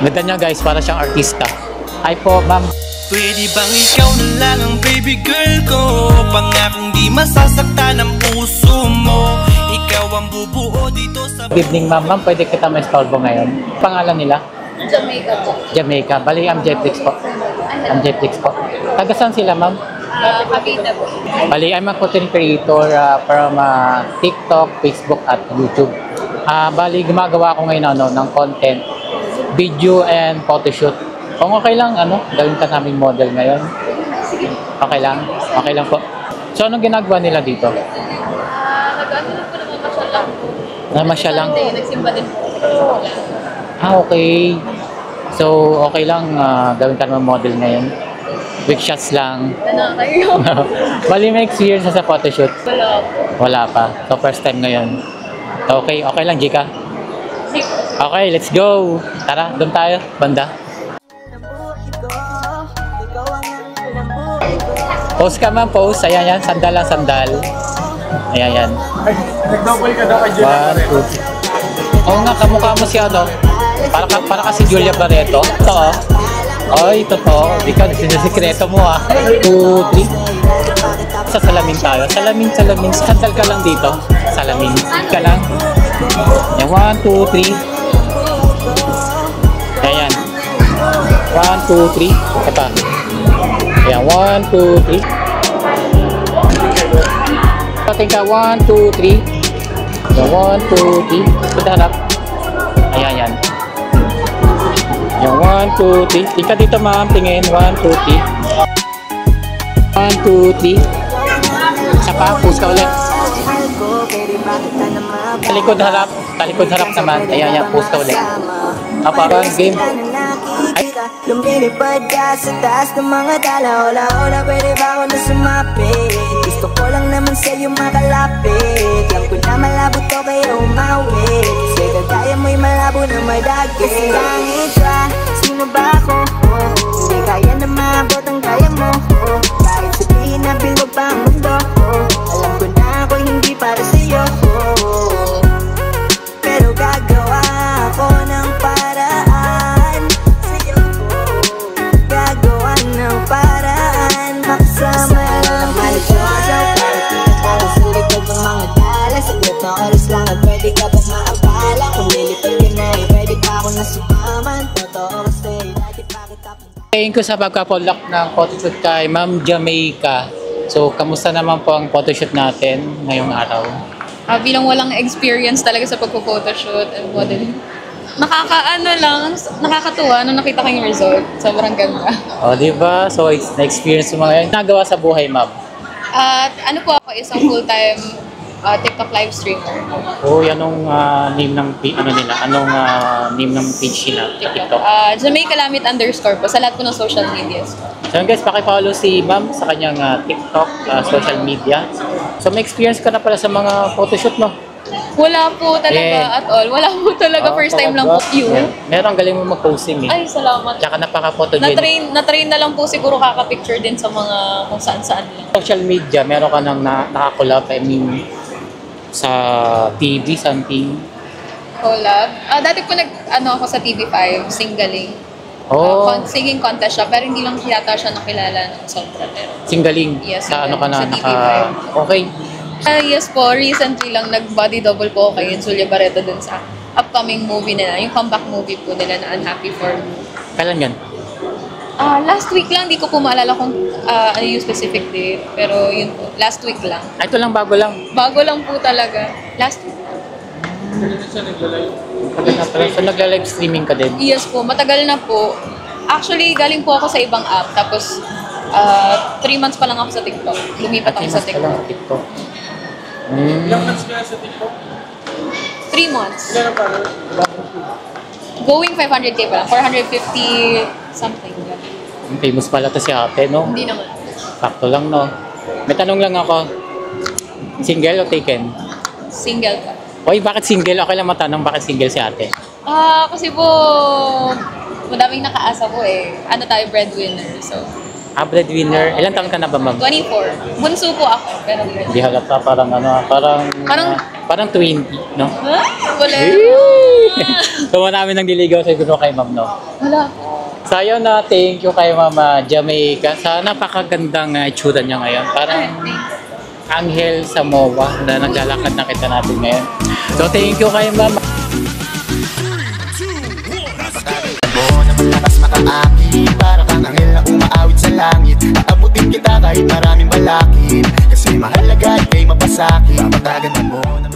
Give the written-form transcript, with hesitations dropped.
Ganda niya guys, para siyang artista. Hi po, ma'am. Pwede bang ikaw na lang ang baby girl ko? Pangakong di masasaktan ang puso mo. Ikaw ang bubuo dito sa... Good evening ma'am. Ma'am, pwede kita ma-istorbo ngayon? Pangalan nila? Jamaica po. Jamaica. Bali, Amjetrix po. Amjetrix po. Taga saan sila ma'am? Cavite po. Bali, I'm a content creator from TikTok, Facebook at YouTube. Bali, gumagawa ako ngayon ng content, video and photoshoot. Kung okay lang, gawin ka namin model ngayon. Okay lang? Okay lang po. So, anong ginagawa nila dito? Nag-ano na po, namamasyal lang po. Namasyal lang? Nagsimba din po. Okay. So, okay lang, gawin ka naman model ngayon. Quick shots lang. Nanakayo. Bali, may experience sa photoshoot? Wala po. Wala pa. So, first time ngayon. Okay, okay lang, Jika. Okay, let's go. Tara, doon tayo, banda. Pose ka man, pose. Ayan yan, sandal lang, sandal. Ayan yan. Nag-double ka daw kay Julia Barreto. Oo nga, kamukha mo si para kasi Julia Barreto. Ito Ay, totoo. Ikaw, sinisikreto mo 2, 3. Sa salamin tayo. Salamin. Sandal ka lang dito. Salamin ka lang. Yan, 1, 2, 3. Ayan. 1, 2, 3. Ito pa. Ayan, 1, 2, 3. Pating ka, 1, 2, 3. Ayan, 1, 2, 3. Punta harap. Ayan, yan. Ayan, 1, 2, 3. Tingka dito, ma'am. Tingin. 1, 2, 3. 1, 2, 3. Isa pa. Push ka ulit. Talikod harap. Talikod harap naman. Ayan, yan. Push ka ulit. Apa, game. Lumilipad ka sa taas ng mga dala. Hola, pwede ba ako na sumapit? Gusto ko lang naman sa'yo makalapit. Alam ko na malabo to kaya umawit. Kasi kagaya mo'y malabo na madagit. Kasi langit ka, sino ba ako? Hindi kaya na maabot ang kaya mo. Kahit sabihin na bilog pa ang mundo. Alam ko na ako'y hindi para sa'yo. Pero gagawa ako ng paraan sa'yo. Gagawa ng paraan. Makasama lang halos masaw. Para tinatawag sa likod ng mga dala. Saglit na oras lang at pwede ka ba't maabala? Kung lilipad ka na pwede pa ako nasumaman. Totoo kasi dati pa kita pang... Thank you sa pagka-podlock ng photoshoot kay Ma'am Jamaica. So, kamusta naman po ang photoshoot natin ngayong araw? Bilang walang experience talaga sa pagpo-photoshoot and modeling. Nakakatuwa nung nakita ko yung result. Sobrang ganda. O, diba? So, na-experience mo mga yan. Nagawa sa buhay, ma'am? Ano po ako, isang full-time TikTok live streamer. O, anong name ng name ng page nila? TikTok. Jamaica Lamit _ po sa lahat po ng social medias. So guys, pakipollow si ma'am sa kanyang TikTok, social media. So, may experience ka na pala sa mga photoshoot, no? Wala po talaga at all. Wala po talaga. First time lang po yun. Yeah. Meron galing mo mag-posing eh. Ay, salamat. Tsaka napaka-photogenic. Na-train na lang po siguro kakapicture din sa mga kung saan-saan lang. Social media, meron ka nang nakakolab, I mean, sa TV, something. Collab? Dati po ako sa TV5, singling. Oh, Singing contest siya, pero hindi lang yata siya nakilala ng sobra. Pero, singgaling. yes, Sa ano ka na, sa TV5. Okay. Yes po, recently lang nag-body double po kay Julia Barreto dun sa upcoming movie nila, yung comeback movie po nila na Unhappy For Me. Kailan yan? Last week lang, di ko po maalala kung ano yung specific date, pero yun po, last week lang. Ito lang, bago lang. Bago lang po talaga. Last week. So, nagla-live streaming ka din? Yes po, matagal na po. Actually, galing po ako sa ibang app, tapos 3 months pa lang ako sa TikTok. Lumipat ako sa TikTok. Ilang months ka sa TikTok? 3 months. Ilan ang follower? Going 500k pa lang, 450 something. Famous pala to si ate, no? Hindi naman. Sakto lang, no? May tanong lang ako. Single o taken? Single pa. Oy, bakit single? Okay lang matanong, bakit single si ate? Kasi po, madaming nakaasa po eh. Ano tayo, breadwinner. So, breadwinner. Ilan taon ka na ba, ma'am? 24. Bunso po ako. Ganun po. Hindi halata, parang parang 20, no? Huh? Wala. So, namin nang diligaw siguro kay ma'am, no? Wala. So, ayun na, thank you kay Mama Jamaica sa napakagandang itsura niya ngayon. Parang anghel sa MOA na naglalakad na kita natin ngayon. So, thank you kay Mama. Malakas makaakit, para kang anghel na umaawit sa langit. Aabutin kita kahit maraming balakid, kasi mahalaga ika'y mapasakit. Babatagan mo na